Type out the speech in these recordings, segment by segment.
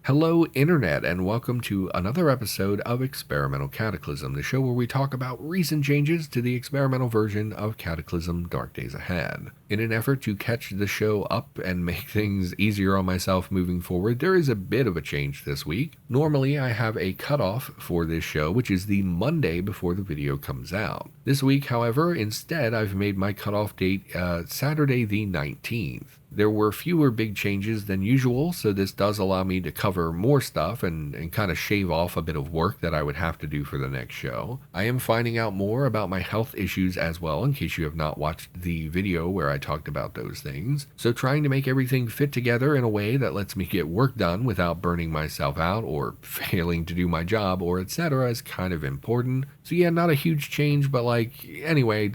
Hello, Internet, and welcome to another episode of Experimental Cataclysm, the show where we talk about recent changes to the experimental version of Cataclysm Dark Days Ahead. In an effort to catch the show up and make things easier on myself moving forward, there is a bit of a change this week. Normally, I have a cutoff for this show, which is the Monday before the video comes out. This week, however, instead, I've made my cutoff date Saturday the 19th. There were fewer big changes than usual, so this does allow me to cover more stuff and kind of shave off a bit of work that I would have to do for the next show. I am finding out more about my health issues as well, in case you have not watched the video where I talked about those things. So trying to make everything fit together in a way that lets me get work done without burning myself out or failing to do my job or etc. is kind of important. So yeah, not a huge change, but anyway,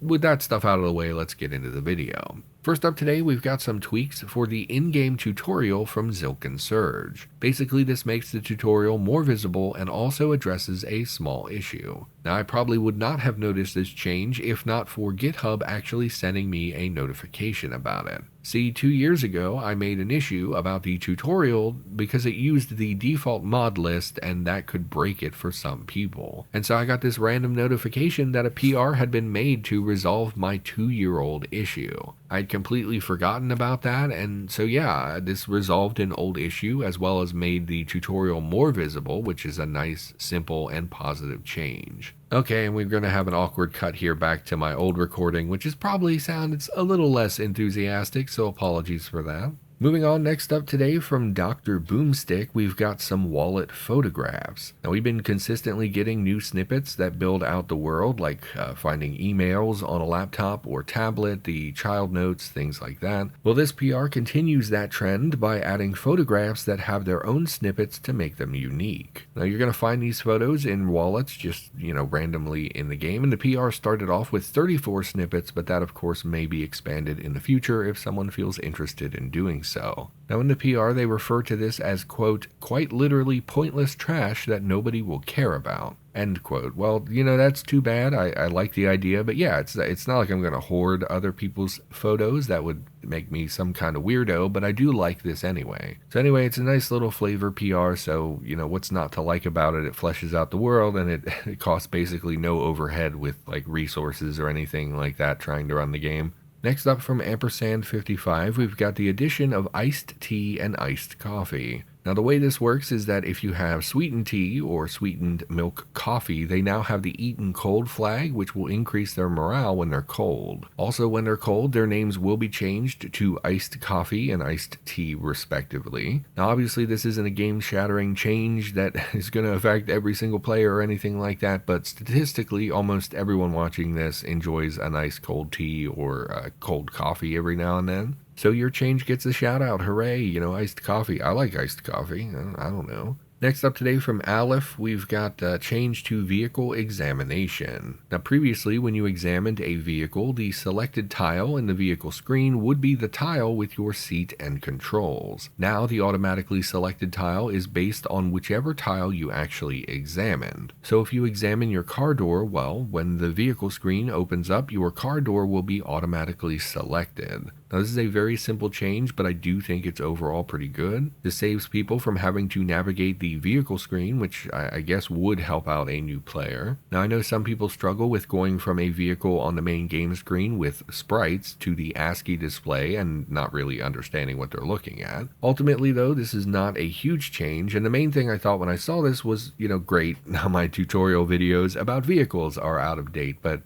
with that stuff out of the way, let's get into the video. First up today, we've got some tweaks for the in-game tutorial from Zilk and Surge. Basically, this makes the tutorial more visible and also addresses a small issue. Now, I probably would not have noticed this change if not for GitHub actually sending me a notification about it. See, 2 years ago, I made an issue about the tutorial because it used the default mod list and that could break it for some people. And so I got this random notification that a PR had been made to resolve my 2-year-old issue. I'd completely forgotten about that, and so yeah, this resolved an old issue as well as made the tutorial more visible, which is a nice, simple, and positive change. Okay, and we're going to have an awkward cut here back to my old recording, which is probably sounds a little less enthusiastic, so apologies for that. Moving on, next up today from Dr. Boomstick, we've got some wallet photographs. Now, we've been consistently getting new snippets that build out the world, like finding emails on a laptop or tablet, the child notes, things like that. Well, this PR continues that trend by adding photographs that have their own snippets to make them unique. Now, you're going to find these photos in wallets just, randomly in the game, and the PR started off with 34 snippets, but that, of course, may be expanded in the future if someone feels interested in doing so. Now in the PR, they refer to this as, quote, quite literally pointless trash that nobody will care about, end quote. Well, that's too bad. I like the idea, but yeah, it's not like I'm going to hoard other people's photos. That would make me some kind of weirdo, but I do like this anyway. So anyway, it's a nice little flavor PR, so, what's not to like about it? It fleshes out the world, and it costs basically no overhead with, resources or anything like that trying to run the game. Next up from Ampersand55, we've got the addition of iced tea and iced coffee. Now the way this works is that if you have sweetened tea or sweetened milk coffee, they now have the eaten cold flag, which will increase their morale when they're cold. Also, when they're cold, their names will be changed to iced coffee and iced tea respectively. Now obviously this isn't a game-shattering change that is going to affect every single player or anything like that, but statistically almost everyone watching this enjoys a nice cold tea or cold coffee every now and then. So your change gets a shout out. Hooray, iced coffee. I like iced coffee. I don't know. Next up today from Aleph, we've got change to vehicle examination. Now previously, when you examined a vehicle, the selected tile in the vehicle screen would be the tile with your seat and controls. Now the automatically selected tile is based on whichever tile you actually examined. So if you examine your car door, well, when the vehicle screen opens up, your car door will be automatically selected. Now this is a very simple change, but I do think it's overall pretty good. This saves people from having to navigate the vehicle screen, which I guess would help out a new player. Now I know some people struggle with going from a vehicle on the main game screen with sprites to the ASCII display and not really understanding what they're looking at. Ultimately though, this is not a huge change, and the main thing I thought when I saw this was, great, now my tutorial videos about vehicles are out of date, but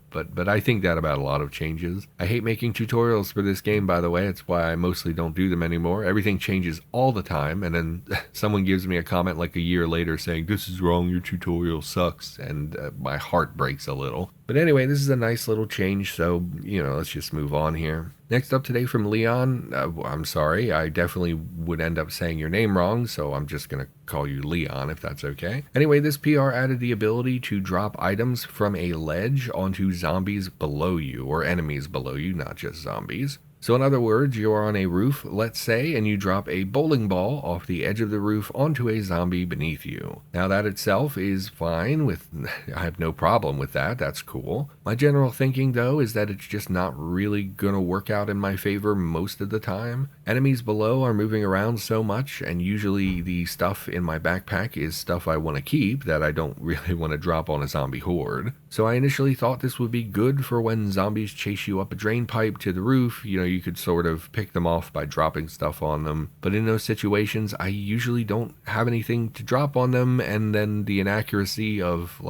I think that about a lot of changes. I hate making tutorials for this game, by the way. It's why I mostly don't do them anymore. Everything changes all the time, and then someone gives me a comment like a year later saying, this is wrong, your tutorial sucks, and my heart breaks a little. But anyway, this is a nice little change, so, let's just move on here. Next up today from Leon, I'm sorry, I definitely would end up saying your name wrong, so I'm just going to call you Leon if that's okay. Anyway, this PR added the ability to drop items from a ledge onto zombies below you, or enemies below you, not just zombies. So in other words, you're on a roof, let's say, and you drop a bowling ball off the edge of the roof onto a zombie beneath you. Now that itself is fine with, I have no problem with that, that's cool. My general thinking though is that it's just not really gonna work out in my favor most of the time. Enemies below are moving around so much, and usually the stuff in my backpack is stuff I want to keep that I don't really want to drop on a zombie horde. So I initially thought this would be good for when zombies chase you up a drain pipe to the roof. You could sort of pick them off by dropping stuff on them. But in those situations, I usually don't have anything to drop on them, and then the inaccuracy of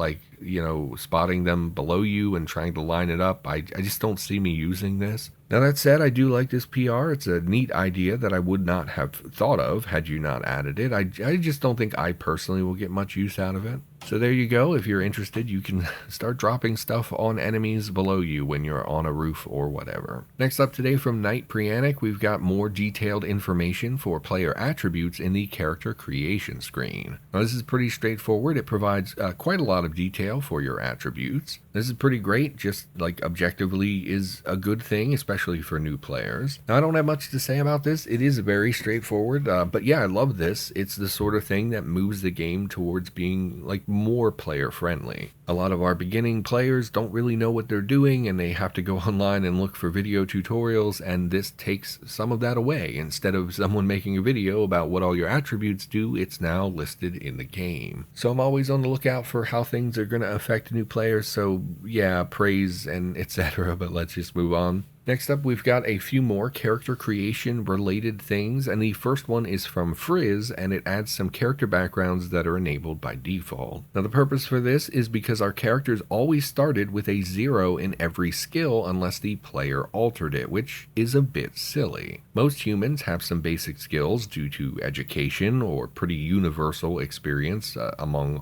spotting them below you and trying to line it up, I just don't see me using this. Now that said, I do like this PR. It's a neat idea that I would not have thought of had you not added it. I just don't think I personally will get much use out of it. So there you go. If you're interested, you can start dropping stuff on enemies below you when you're on a roof or whatever. Next up today from Night Prianic, we've got more detailed information for player attributes in the character creation screen. Now this is pretty straightforward. It provides quite a lot of detail for your attributes. This is pretty great, just like objectively is a good thing, especially for new players. Now I don't have much to say about this. It is very straightforward, but yeah, I love this. It's the sort of thing that moves the game towards being like more player friendly. A lot of our beginning players don't really know what they're doing, and they have to go online and look for video tutorials, and this takes some of that away. Instead of someone making a video about what all your attributes do, it's now listed in the game. So I'm always on the lookout for how things are going to affect new players, so yeah, praise and etc., but let's just move on. Next up, we've got a few more character creation related things, and the first one is from Frizz, and it adds some character backgrounds that are enabled by default. Now the purpose for this is because our characters always started with a 0 in every skill unless the player altered it, which is a bit silly. Most humans have some basic skills due to education or pretty universal experience among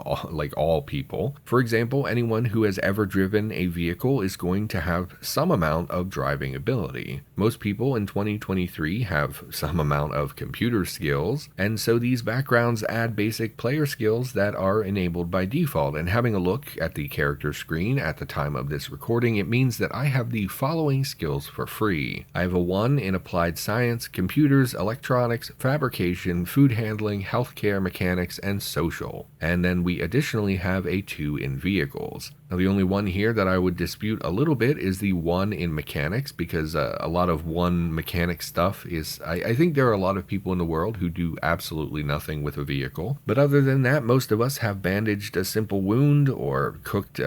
all people. For example, anyone who has ever driven a vehicle is going to have some amount of driving ability. Most people in 2023 have some amount of computer skills, and so these backgrounds add basic player skills that are enabled by default. And having a look at the character screen at the time of this recording, it means that I have the following skills for free. I have a 1 in applied science, computers, electronics, fabrication, food handling, healthcare, mechanics, and social. And then we additionally have a 2 in vehicles. Now the only one here that I would dispute a little bit is the 1 in mechanics, because a lot of 1 mechanic stuff is, I think there are a lot of people in the world who do absolutely nothing with a vehicle. But other than that, most of us have bandaged a simple wound, or cooked,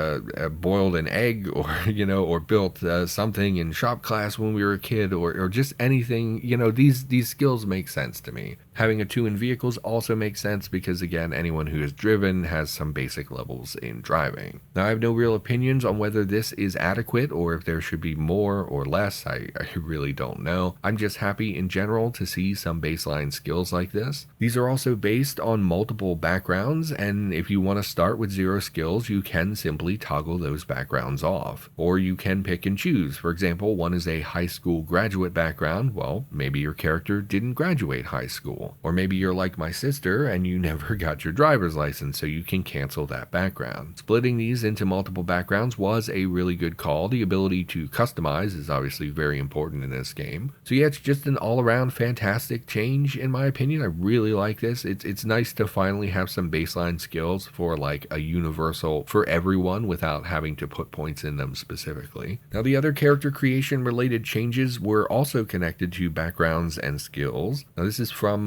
boiled an egg, or, or built something in shop class when we were a kid, or just anything. These skills make sense to me. Having a 2 in vehicles also makes sense because, again, anyone who has driven has some basic levels in driving. Now, I have no real opinions on whether this is adequate or if there should be more or less. I really don't know. I'm just happy in general to see some baseline skills like this. These are also based on multiple backgrounds, and if you want to start with 0 skills, you can simply toggle those backgrounds off. Or you can pick and choose. For example, one is a high school graduate background. Well, maybe your character didn't graduate high school. Or maybe you're like my sister and you never got your driver's license, so you can cancel that background. Splitting these into multiple backgrounds was a really good call. The ability to customize is obviously very important in this game. So yeah, it's just an all-around fantastic change in my opinion. I really like this. It's nice to finally have some baseline skills for like a universal for everyone without having to put points in them specifically. Now the other character creation related changes were also connected to backgrounds and skills. Now this is from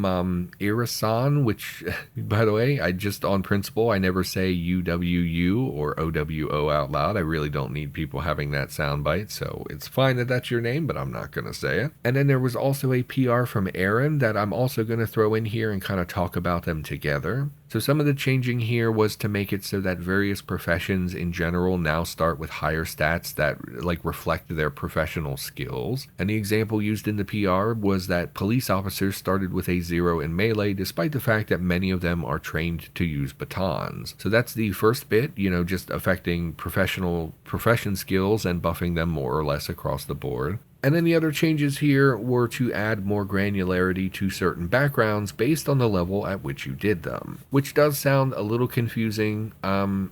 Irasan, which, by the way, I just on principle, I never say UWU or OWO out loud. I really don't need people having that soundbite, so it's fine that that's your name, but I'm not going to say it. And then there was also a PR from Aaron that I'm also going to throw in here and kind of talk about them together. So some of the changing here was to make it so that various professions in general now start with higher stats that reflect their professional skills. And the example used in the PR was that police officers started with a 0 in melee, despite the fact that many of them are trained to use batons. So that's the first bit, just affecting profession skills and buffing them more or less across the board. And then the other changes here were to add more granularity to certain backgrounds based on the level at which you did them, which does sound a little confusing.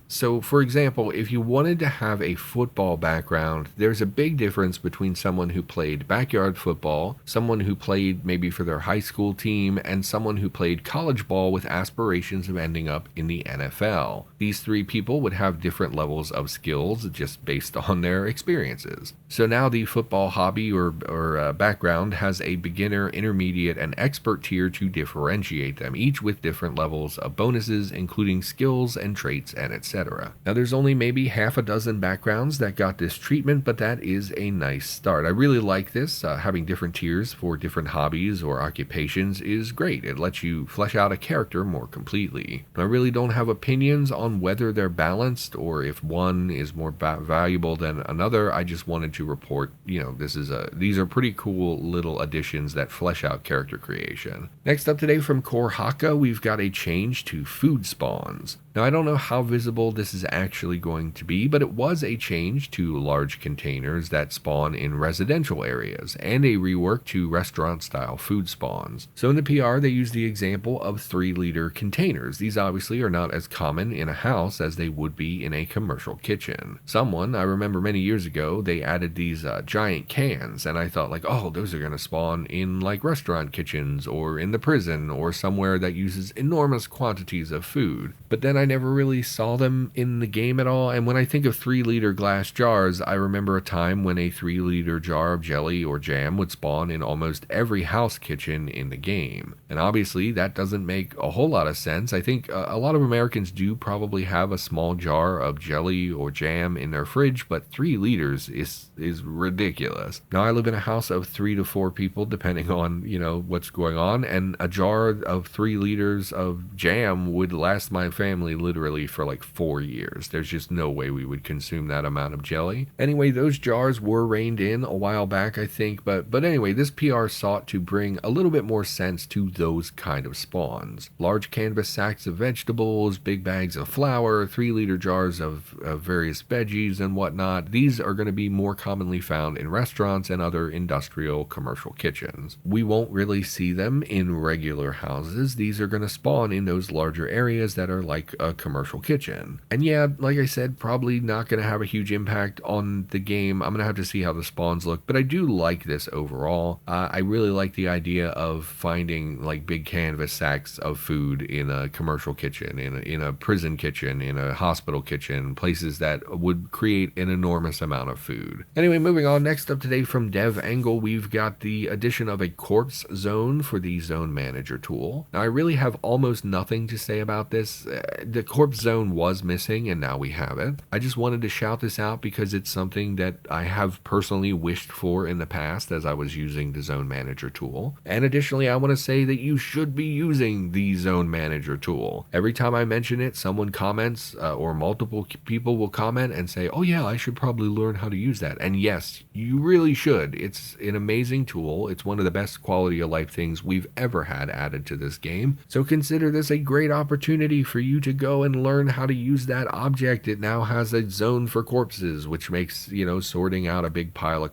So for example, if you wanted to have a football background, there's a big difference between someone who played backyard football, someone who played maybe for their high school team, and someone who played college ball with aspirations of ending up in the NFL. These three people would have different levels of skills just based on their experiences. So now the football hobby or background has a beginner, intermediate, and expert tier to differentiate them, each with different levels of bonuses, including skills and traits and etc. Now there's only maybe half a dozen backgrounds that got this treatment, but that is a nice start. I really like this. Having different tiers for different hobbies or occupations is great. It lets you flesh out a character more completely. I really don't have opinions on whether they're balanced or if one is more valuable than another. I just wanted to report, these are pretty cool little additions that flesh out character creation. Next up today from Core Haka, we've got a change to food spawns. Now I don't know how visible this is actually going to be, but it was a change to large containers that spawn in residential areas, and a rework to restaurant-style food spawns. So in the PR, they use the example of 3-liter containers. These obviously are not as common in a house as they would be in a commercial kitchen. I remember many years ago, they added these giant cans, and I thought like, oh, those are going to spawn in like restaurant kitchens or in the prison or somewhere that uses enormous quantities of food. But then I never really saw them in the game at all, and when I think of 3-liter glass jars, I remember a time when a 3-liter jar of jelly or jam would spawn in almost every house kitchen in the game. And obviously that doesn't make a whole lot of sense. I think a lot of Americans do probably have a small jar of jelly or jam in their fridge, but 3 liters is ridiculous. Now I live in a house of 3 to 4 people depending on what's going on, and a jar of 3 liters of jam would last my family literally for like 4 years. There's just no way we would consume that amount of jelly. Anyway, those jars were reined in a while back, I think, but anyway, this PR sought to bring a little bit more sense to those kind of spawns. Large canvas sacks of vegetables, big bags of flour, 3-liter jars of various veggies and whatnot. These are going to be more commonly found in restaurants and other industrial commercial kitchens. We won't really see them in regular houses. These are going to spawn in those larger areas that are like a commercial kitchen. And yeah, like I said, probably not going to have a huge impact on the game. I'm going to have to see how the spawns look, but I do like this overall. I really like the idea of finding like big canvas sacks of food in a commercial kitchen, in a prison kitchen, in a hospital kitchen, places that would create an enormous amount of food. Anyway, moving on, next up today from Dev Angle, we've got the addition of a corpse zone for the zone manager tool. Now I really have almost nothing to say about this. The corpse zone was missing and now we have it. I just wanted to shout this out because it's something that I have personally wished for in the past as I was using the zone manager tool. And additionally, I want to say that you should be using the zone manager tool. Every time I mention it, someone comments or multiple people will comment and say, oh yeah, I should probably learn how to use that. And yes, you really should. It's an amazing tool. It's one of the best quality of life things we've ever had added to this game. So consider this a great opportunity for you to go and learn how to use that object. It now has a zone for corpses, which makes, sorting out a big pile of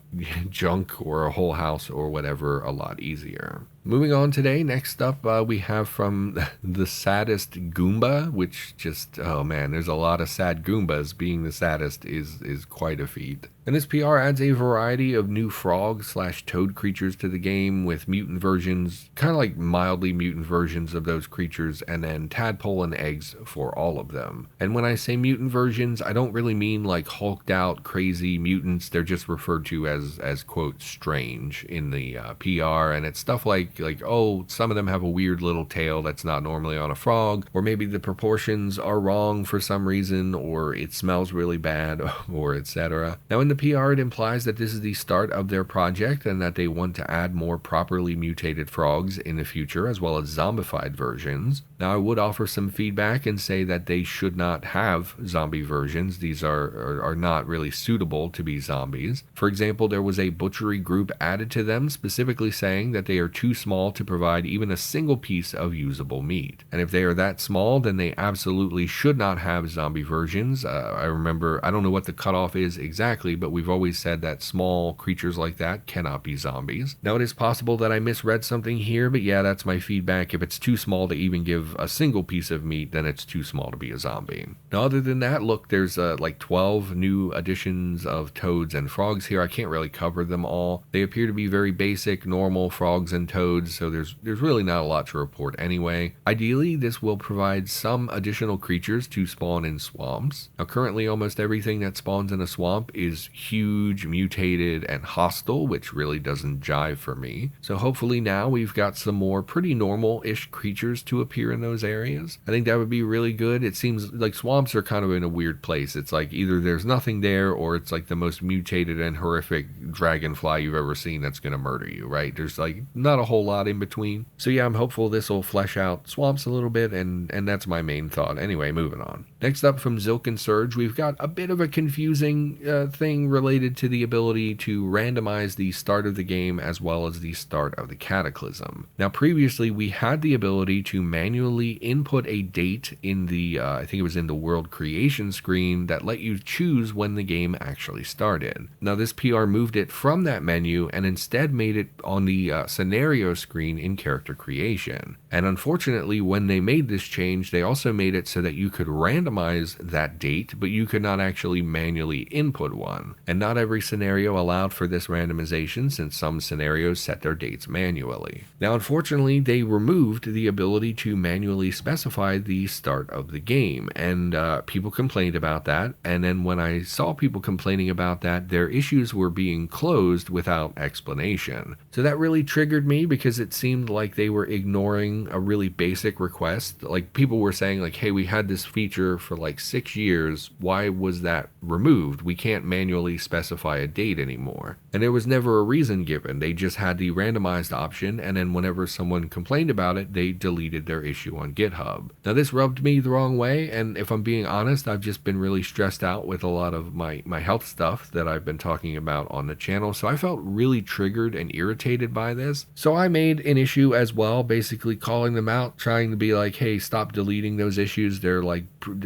junk or a whole house or whatever a lot easier. Moving on today, next up we have from the saddest Goomba, which just, oh man, there's a lot of sad Goombas. Being the saddest is quite a feat. And this PR adds a variety of new frog/toad creatures to the game with mutant versions, kind of like mildly mutant versions of those creatures, and then tadpole and eggs for all of them. And when I say mutant versions, I don't really mean like hulked out crazy mutants. They're just referred to as quote strange in the PR, and it's stuff like oh, some of them have a weird little tail that's not normally on a frog, or maybe the proportions are wrong for some reason, or it smells really bad, or etc. Now in the PR, it implies that this is the start of their project and that they want to add more properly mutated frogs in the future, as well as zombified versions. Now I would offer some feedback and say that they should not have zombie versions. These are not really suitable to be zombies. For example, there was a butchery group added to them specifically saying that they are too small to provide even a single piece of usable meat. And if they are that small, then they absolutely should not have zombie versions. I remember, I don't know what the cutoff is exactly, but we've always said that small creatures like that cannot be zombies. Now, it is possible that I misread something here, but yeah, that's my feedback. If it's too small to even give a single piece of meat, then it's too small to be a zombie. Now, other than that, look, there's like 12 new additions of toads and frogs here. I can't really cover them all. They appear to be very basic, normal frogs and toads, so there's really not a lot to report anyway. Ideally, this will provide some additional creatures to spawn in swamps. Now, currently, almost everything that spawns in a swamp is huge, mutated, and hostile, which really doesn't jive for me. So hopefully now we've got some more pretty normal-ish creatures to appear in those areas. I think that would be really good. It seems like swamps are kind of in a weird place. It's like either there's nothing there or it's like the most mutated and horrific dragonfly you've ever seen that's going to murder you, right? There's like not a whole lot in between. So yeah, I'm hopeful this will flesh out swamps a little bit, and that's my main thought. Anyway, moving on. Next up from Zilk and Surge, we've got a bit of a confusing thing related to the ability to randomize the start of the game as well as the start of the Cataclysm. Now, previously we had the ability to manually input a date in the, I think it was in the world creation screen, that let you choose when the game actually started. Now, this PR moved it from that menu and instead made it on the scenario screen in character creation. And unfortunately, when they made this change, they also made it so that you could randomize that date, but you could not actually manually input one. And not every scenario allowed for this randomization, since some scenarios set their dates manually. Now, unfortunately, they removed the ability to manually specify the start of the game, and people complained about that. And then when I saw people complaining about that, their issues were being closed without explanation. So that really triggered me, because it seemed like they were ignoring a really basic request. Like, people were saying like, hey, we had this feature for like 6 years. Why was that removed? We can't manually specify a date anymore. And there was never a reason given. They just had the randomized option, and then whenever someone complained about it, they deleted their issue on GitHub. Now, this rubbed me the wrong way, and if I'm being honest, I've just been really stressed out with a lot of my health stuff that I've been talking about on the channel, so I felt really triggered and irritated by this. So I made an issue as well, basically calling them out, trying to be like, hey, stop deleting those issues. They're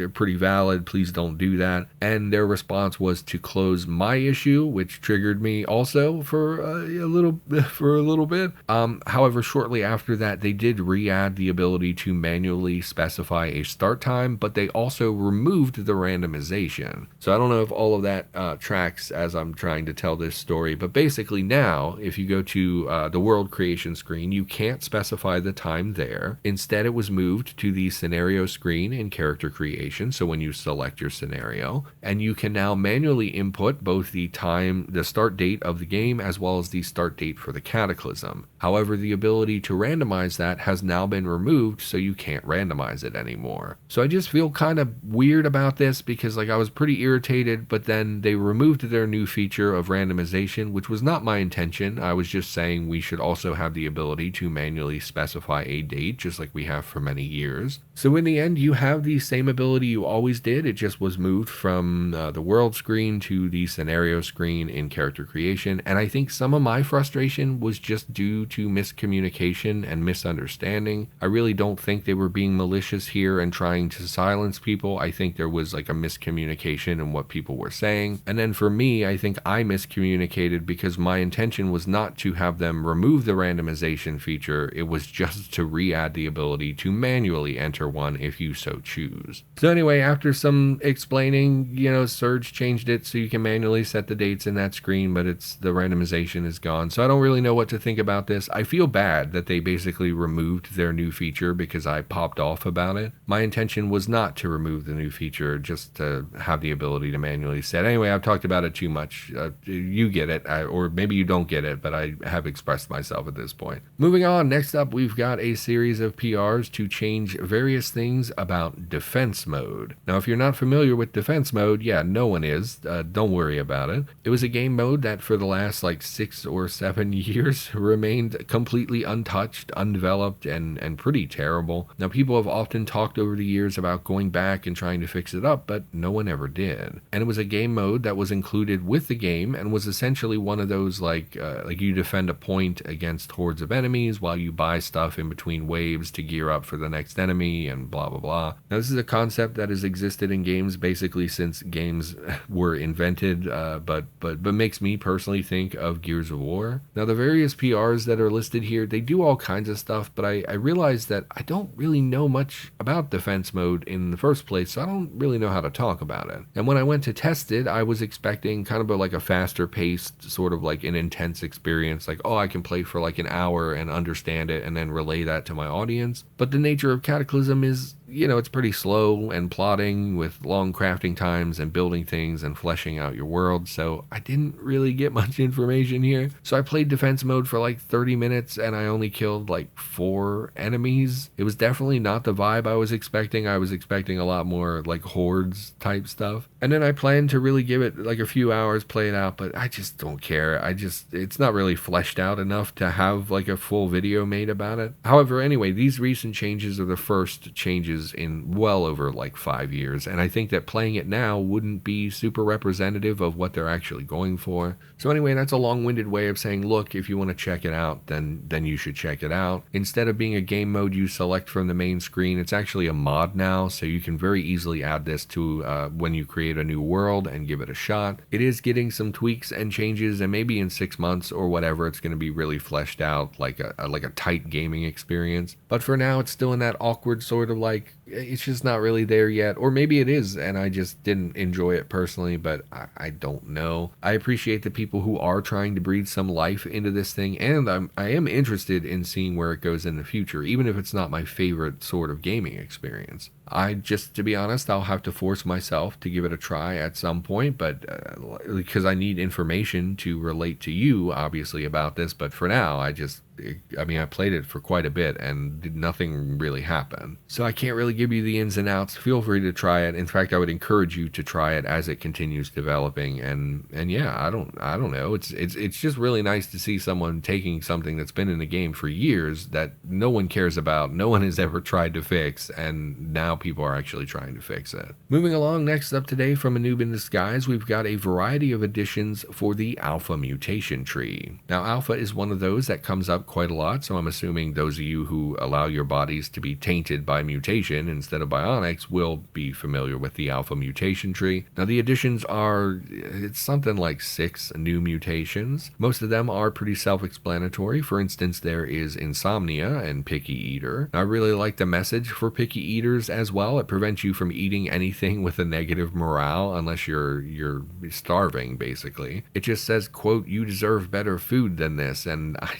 pretty valid. Please don't do that. And their response was to close my issue, which triggered me also for a little bit. However, shortly after that, they did re-add the ability to manually specify a start time, but they also removed the randomization. So I don't know if all of that tracks as I'm trying to tell this story, but basically now, if you go to the world creation screen, you can't specify the time there. Instead, it was moved to the scenario screen in character creation. So when you select your scenario, and you can now manually input both the time, the start date of the game, as well as the start date for the Cataclysm. However, the ability to randomize that has now been removed, so you can't randomize it anymore. So I just feel kind of weird about this, because like I was pretty irritated, but then they removed their new feature of randomization, which was not my intention. I was just saying we should also have the ability to manually specify a date, just like we have for many years. So in the end, you have the same ability you always did. It just was moved from the world screen to the scenario screen in character creation. And I think some of my frustration was just due to miscommunication and misunderstanding. I really don't think they were being malicious here and trying to silence people. I think there was like a miscommunication in what people were saying. And then for me, I think I miscommunicated, because my intention was not to have them remove the randomization feature. It was just to re-add the ability to manually enter one if you so choose. So anyway, after some explaining, Surge changed it so you can manually set the dates in that screen, but the randomization is gone. So I don't really know what to think about this. I feel bad that they basically removed their new feature because I popped off about it. My intention was not to remove the new feature, just to have the ability to manually set. Anyway, I've talked about it too much. You get it, or maybe you don't get it, but I have expressed myself at this point. Moving on, next up, we've got a series of PRs to change various things about defense mode. Now, if you're not familiar with defense mode, yeah, no one is. Don't worry about it. It was a game mode that for the last 6 or 7 years remained completely untouched, undeveloped, and pretty terrible. Now, people have often talked over the years about going back and trying to fix it up, but no one ever did. And it was a game mode that was included with the game and was essentially one of those like you defend a point against hordes of enemies while you buy stuff in between waves to gear up for the next enemy and blah blah blah. Now, this is a concept that has existed in games basically since games were invented talented, but makes me personally think of Gears of War. Now, the various PRs that are listed here, they do all kinds of stuff, but I realize that I don't really know much about defense mode in the first place, so I don't really know how to talk about it. And when I went to test it, I was expecting kind of like a faster paced, sort of like an intense experience, like, oh, I can play for like an hour and understand it and then relay that to my audience. But the nature of Cataclysm is, it's pretty slow and plotting with long crafting times and building things and fleshing out your world, so I didn't really get much information here. So I played defense mode for like 30 minutes and I only killed like 4 enemies. It was definitely not the vibe I was expecting. I was expecting a lot more like hordes type stuff. And then I planned to really give it like a few hours, play it out, but I just don't care. It's not really fleshed out enough to have like a full video made about it. However, anyway, these recent changes are the first changes in well over like 5 years, and I think that playing it now wouldn't be super representative of what they're actually going for. So anyway, that's a long-winded way of saying, look, if you want to check it out, then you should check it out. Instead of being a game mode you select from the main screen, it's actually a mod now, so you can very easily add this to when you create a new world and give it a shot. It is getting some tweaks and changes, and maybe in 6 months or whatever, it's going to be really fleshed out like a tight gaming experience. But for now, it's still in that awkward sort of like, it's just not really there yet. Or maybe it is and I just didn't enjoy it personally, but I don't know. I appreciate the people who are trying to breathe some life into this thing, and I am interested in seeing where it goes in the future, even if it's not my favorite sort of gaming experience. To be honest, I'll have to force myself to give it a try at some point, but because I need information to relate to you, obviously, about this. But for now, I played it for quite a bit and nothing really happened. So I can't really give you the ins and outs. Feel free to try it. In fact, I would encourage you to try it as it continues developing. And yeah, I don't know. It's just really nice to see someone taking something that's been in the game for years that no one cares about, no one has ever tried to fix, and now people are actually trying to fix it. Moving along, next up today from A Noob in Disguise, we've got a variety of additions for the alpha mutation tree. Now, alpha is one of those that comes up quite a lot, so I'm assuming those of you who allow your bodies to be tainted by mutation instead of bionics will be familiar with the alpha mutation tree. Now, the additions it's something like 6 new mutations. Most of them are pretty self-explanatory. For instance, there is insomnia and picky eater. Now, I really like the message for picky eaters as well. It prevents you from eating anything with a negative morale unless you're starving, basically. It just says, quote, "You deserve better food than this," and I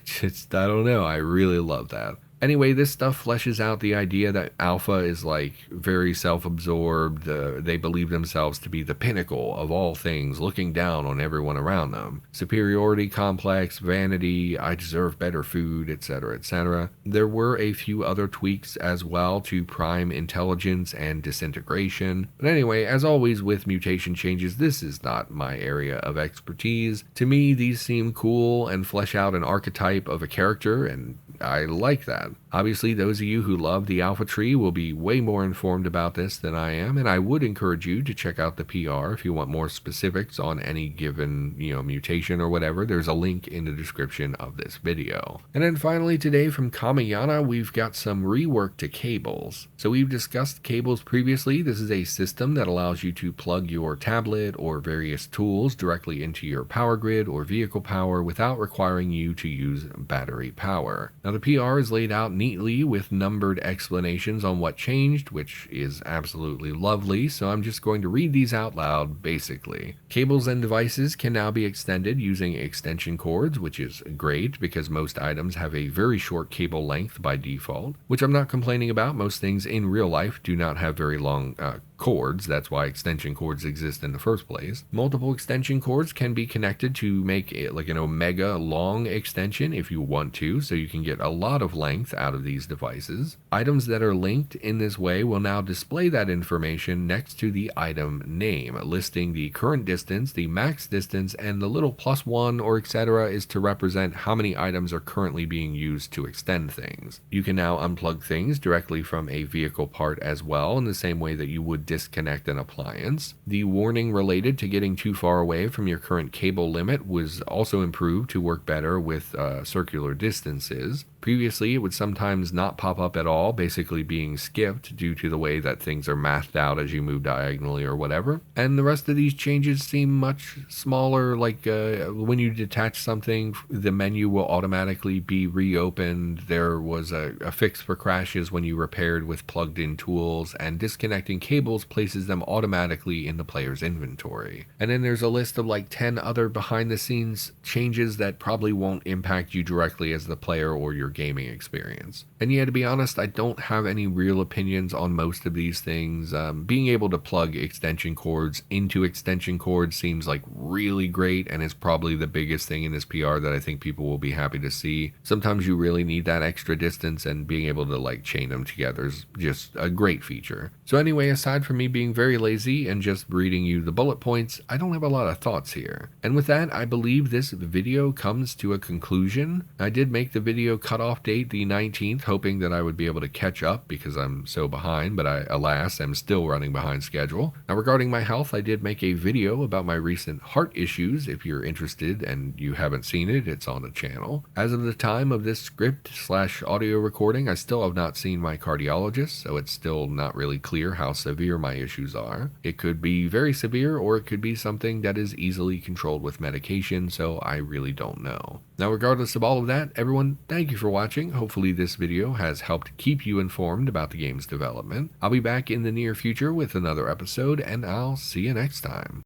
don't know, I really love that. Anyway, this stuff fleshes out the idea that alpha is like very self-absorbed. They believe themselves to be the pinnacle of all things, looking down on everyone around them. Superiority complex, vanity, I deserve better food, etc., etc. There were a few other tweaks as well to prime intelligence and disintegration. But anyway, as always with mutation changes, this is not my area of expertise. To me, these seem cool and flesh out an archetype of a character, and I like that. Obviously, those of you who love the alpha tree will be way more informed about this than I am, and I would encourage you to check out the PR if you want more specifics on any given, mutation or whatever. There's a link in the description of this video. And then finally today from Kamayana, we've got some rework to cables. So we've discussed cables previously. This is a system that allows you to plug your tablet or various tools directly into your power grid or vehicle power without requiring you to use battery power. Now, the PR is laid out neatly with numbered explanations on what changed, which is absolutely lovely, so I'm just going to read these out loud basically. Cables and devices can now be extended using extension cords, which is great because most items have a very short cable length by default, which I'm not complaining about. Most things in real life do not have very long cords. That's why extension cords exist in the first place. Multiple extension cords can be connected to make it like an omega long extension if you want to, so you can get a lot of length out of these devices. Items that are linked in this way will now display that information next to the item name, listing the current distance, the max distance, and the little +1 or etc. is to represent how many items are currently being used to extend things. You can now unplug things directly from a vehicle part as well, in the same way that you would disconnect an appliance. The warning related to getting too far away from your current cable limit was also improved to work better with circular distances. Previously, it would sometimes not pop up at all, basically being skipped due to the way that things are mathed out as you move diagonally or whatever. And the rest of these changes seem much smaller, like when you detach something, the menu will automatically be reopened. There was a fix for crashes when you repaired with plugged-in tools, and disconnecting cables places them automatically in the player's inventory. And then there's a list of like 10 other behind-the-scenes changes that probably won't impact you directly as the player or your gaming experience. And yeah, to be honest, I don't have any real opinions on most of these things. Being able to plug extension cords into extension cords seems like really great, and is probably the biggest thing in this PR that I think people will be happy to see. Sometimes you really need that extra distance, and being able to like chain them together is just a great feature. So anyway, aside from me being very lazy and just reading you the bullet points, I don't have a lot of thoughts here. And with that, I believe this video comes to a conclusion. I did make the video cutoff date the 19th, hoping that I would be able to catch up because I'm so behind, but I, alas, am still running behind schedule. Now, regarding my health, I did make a video about my recent heart issues. If you're interested and you haven't seen it, it's on the channel. As of the time of this script/audio recording, I still have not seen my cardiologist, so it's still not really clear how severe my issues are. It could be very severe, or it could be something that is easily controlled with medication, so I really don't know. Now, regardless of all of that, everyone, thank you for watching. Hopefully this video has helped keep you informed about the game's development. I'll be back in the near future with another episode, and I'll see you next time.